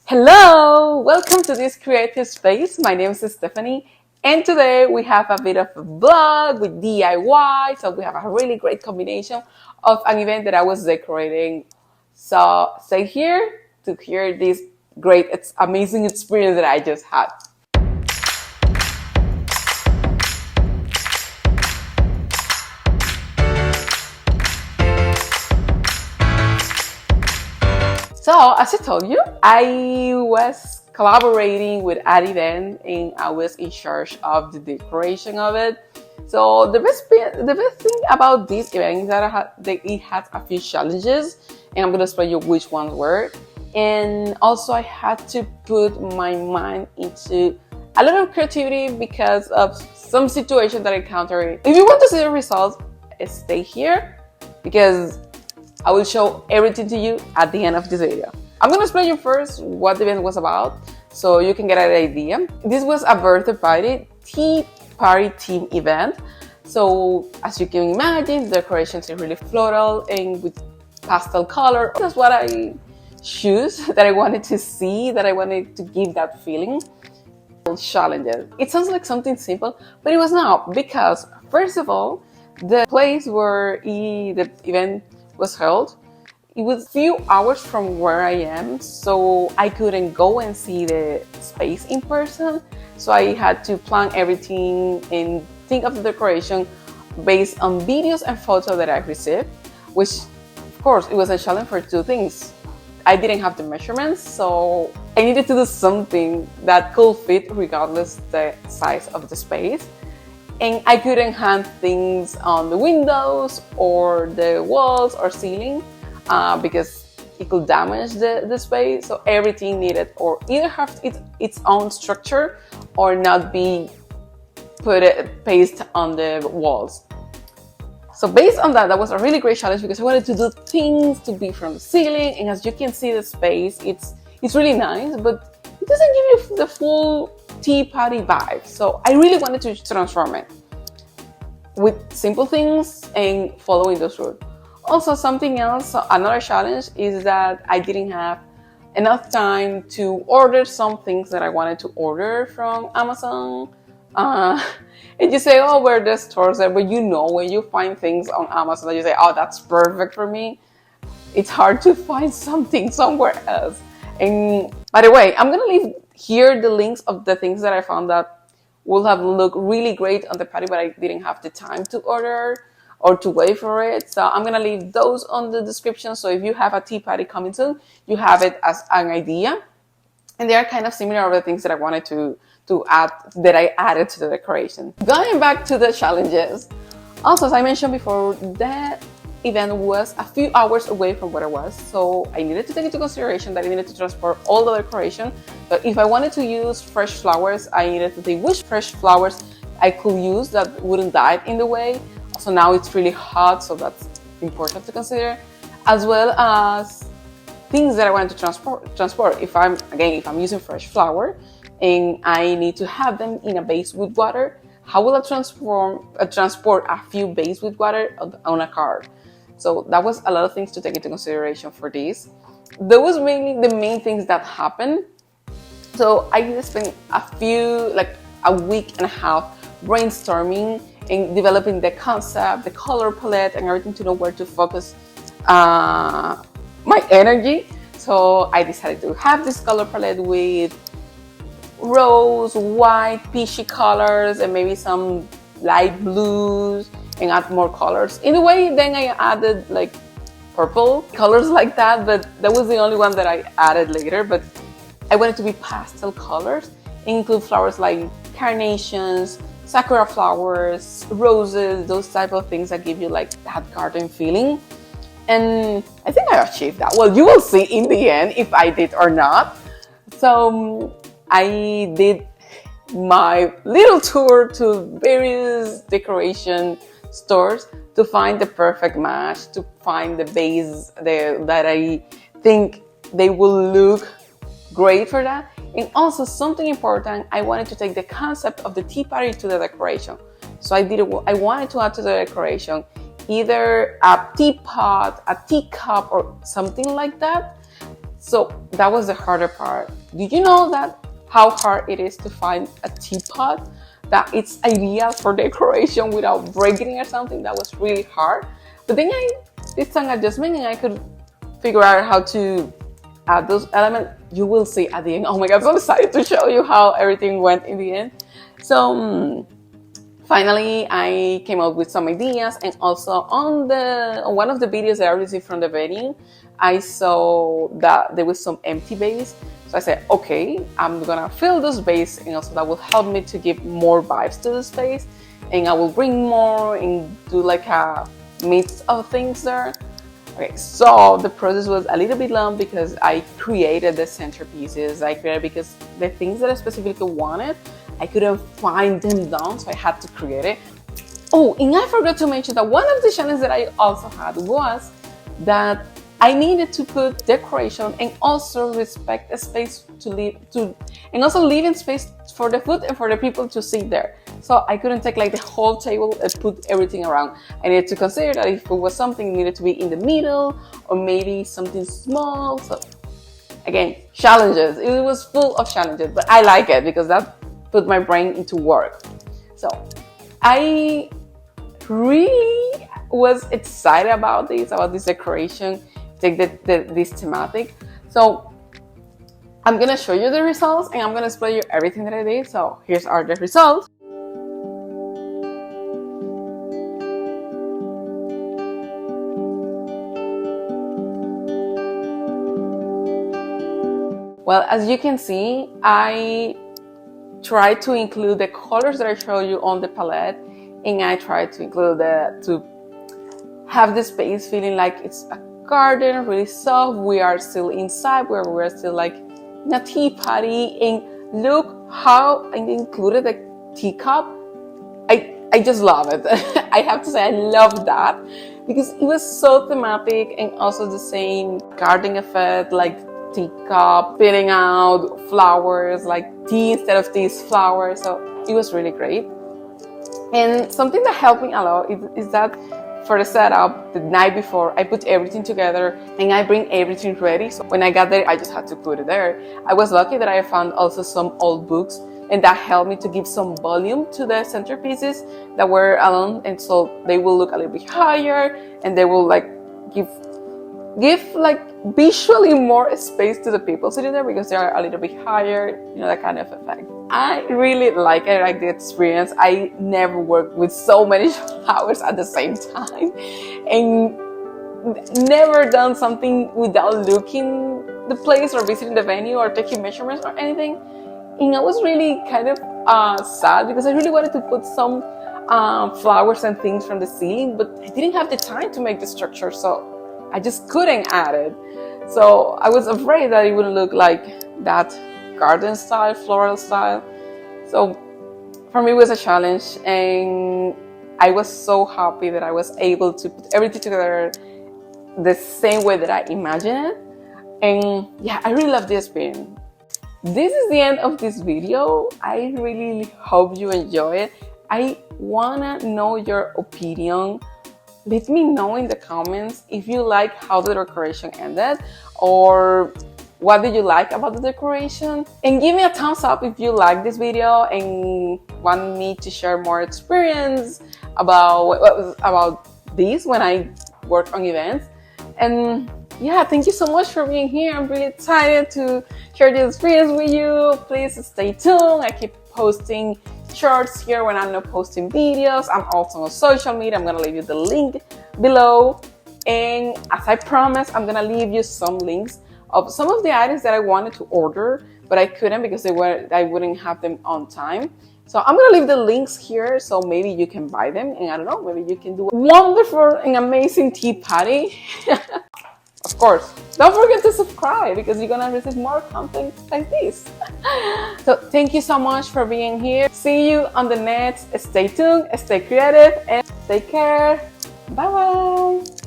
Hello, welcome to this creative space. My name is Stephanie, and today we have a bit of a vlog with DIY. So we have a really great combination of an event that I was decorating. So stay here to hear this amazing experience that I just had. So, as I told you, I was collaborating with an event and I was in charge of the decoration of it. So, the best thing about this event is that it had a few challenges, and I'm going to explain you which ones were. And also, I had to put my mind into a lot of creativity because of some situation that I encountered. If you want to see the results, stay here because I will show everything to you at the end of this video. I'm going to explain you first what the event was about so you can get an idea. This was a birthday tea party theme event. So as you can imagine, the decorations are really floral and with pastel color. That's what I choose, that I wanted to see, that I wanted to give that feeling. Challenges. It sounds like something simple, but it was not, because first of all, the place where the event was held, it was a few hours from where I am, so I couldn't go and see the space in person. So I had to plan everything and think of the decoration based on videos and photos that I received, which of course it was a challenge for two things. I didn't have the measurements, so I needed to do something that could fit regardless the size of the space. And I couldn't hang things on the windows or the walls or ceiling because it could damage the space. So everything needed or either have its own structure or not be pasted on the walls. So based on that was a really great challenge because I wanted to do things to be from the ceiling. And as you can see, the space, it's really nice, but it doesn't give you the full tea party vibe. So I really wanted to transform it with simple things and following those rules. Also, something else, another challenge is that I didn't have enough time to order some things that I wanted to order from Amazon. And you say, oh, where the stores are, but you know, when you find things on Amazon, you say, oh, that's perfect for me. It's hard to find something somewhere else. And by the way, I'm gonna leave here the links of the things that I found that will have looked really great on the party, but I didn't have the time to order or to wait for it. So I'm gonna leave those on the description. So if you have a tea party coming soon, you have it as an idea. And they are kind of similar to the things that I wanted to add, that I added to the decoration. Going back to the challenges. Also, as I mentioned before, that event was a few hours away from where I was, so I needed to take into consideration that I needed to transport all the decoration. But if I wanted to use fresh flowers, I needed to think which fresh flowers I could use that wouldn't die in the way. So now it's really hot, so that's important to consider, as well as things that I wanted to transport. If I'm using fresh flower and I need to have them in a vase with water, how will I transport a few vases with water on a car? So that was a lot of things to take into consideration for this. That was mainly the main things that happened. So I spent a week and a half brainstorming and developing the concept, the color palette, and everything to know where to focus my energy. So I decided to have this color palette with rose, white, peachy colors, and maybe some light blues, and add more colors. In a way, then I added like purple colors like that, but that was the only one that I added later. But I wanted to be pastel colors, include flowers like carnations, sakura flowers, roses, those type of things that give you like that garden feeling. And I think I achieved that. Well, you will see in the end if I did or not. So I did my little tour to various decoration stores to find the perfect match, to find the base that I think they will look great for that. And also something important, I wanted to take the concept of the tea party to the decoration. So I wanted to add to the decoration either a teapot, a teacup, or something like that. So that was the harder part. Did you know that how hard it is to find a teapot that it's ideal for decoration without breaking or something? That was really hard. But then I did some adjustment and I could figure out how to add those elements. You will see at the end. Oh my god, I'm so excited to show you how everything went in the end. So finally, I came up with some ideas, and also on one of the videos that I received from the venue, I saw that there was some empty base. So I said, okay, I'm gonna fill this base, and also that will help me to give more vibes to the space, and I will bring more and do like a mix of things there. Okay, so the process was a little bit long because I created the centerpieces. I created because the things that I specifically wanted, I couldn't find them down, so I had to create it. Oh, and I forgot to mention that one of the challenges that I also had was that I needed to put decoration and also respect a space to live and also leave in space for the food and for the people to sit there. So I couldn't take like the whole table and put everything around. I needed to consider that if it was something needed to be in the middle or maybe something small. So again, challenges. It was full of challenges, but I like it because that put my brain into work. So I really was excited about this decoration, take this thematic. So I'm gonna show you the results and I'm gonna explain you everything that I did. So here's the results. Well, as you can see, I try to include the colors that I show you on the palette, and I try to include to have the space feeling like it's a garden, really soft. We are still inside where we're still like in a tea party, and look how I included the teacup. I just love it. I have to say I love that because it was so thematic and also the same garden effect, like teacup, spitting out flowers, like tea instead of these flowers. So it was really great. And something that helped me a lot is that for the setup, the night before, I put everything together and I bring everything ready. So when I got there, I just had to put it there. I was lucky that I found also some old books, and that helped me to give some volume to the centerpieces that were alone, and so they will look a little bit higher and they will like give like visually more space to the people sitting there because they are a little bit higher, you know, that kind of effect. I really like it, like the experience. I never worked with so many flowers at the same time and never done something without looking the place or visiting the venue or taking measurements or anything. And I was really kind of sad because I really wanted to put some flowers and things from the ceiling, but I didn't have the time to make the structure, so I just couldn't add it. So I was afraid that it wouldn't look like that garden style, floral style. So for me it was a challenge, and I was so happy that I was able to put everything together the same way that I imagined it. And yeah, I really love the experience. This is the end of this video. I really hope you enjoy it. I wanna know your opinion. Let me know in the comments if you like how the decoration ended, or what did you like about the decoration, and give me a thumbs up if you like this video and want me to share more experience about this when I work on events. And yeah, thank you so much for being here. I'm really excited to share this experience with you. Please stay tuned. I keep posting shorts here when I'm not posting videos. I'm also on social media. I'm gonna leave you the link below, and as I promised, I'm gonna leave you some links of some of the items that I wanted to order but I couldn't because I wouldn't have them on time. So I'm gonna leave the links here so maybe you can buy them, and I don't know, maybe you can do a wonderful and amazing tea party. Of course, don't forget to subscribe because you're gonna receive more content like this. So thank you so much for being here. See you on the next. Stay tuned, stay creative, and take care. Bye bye.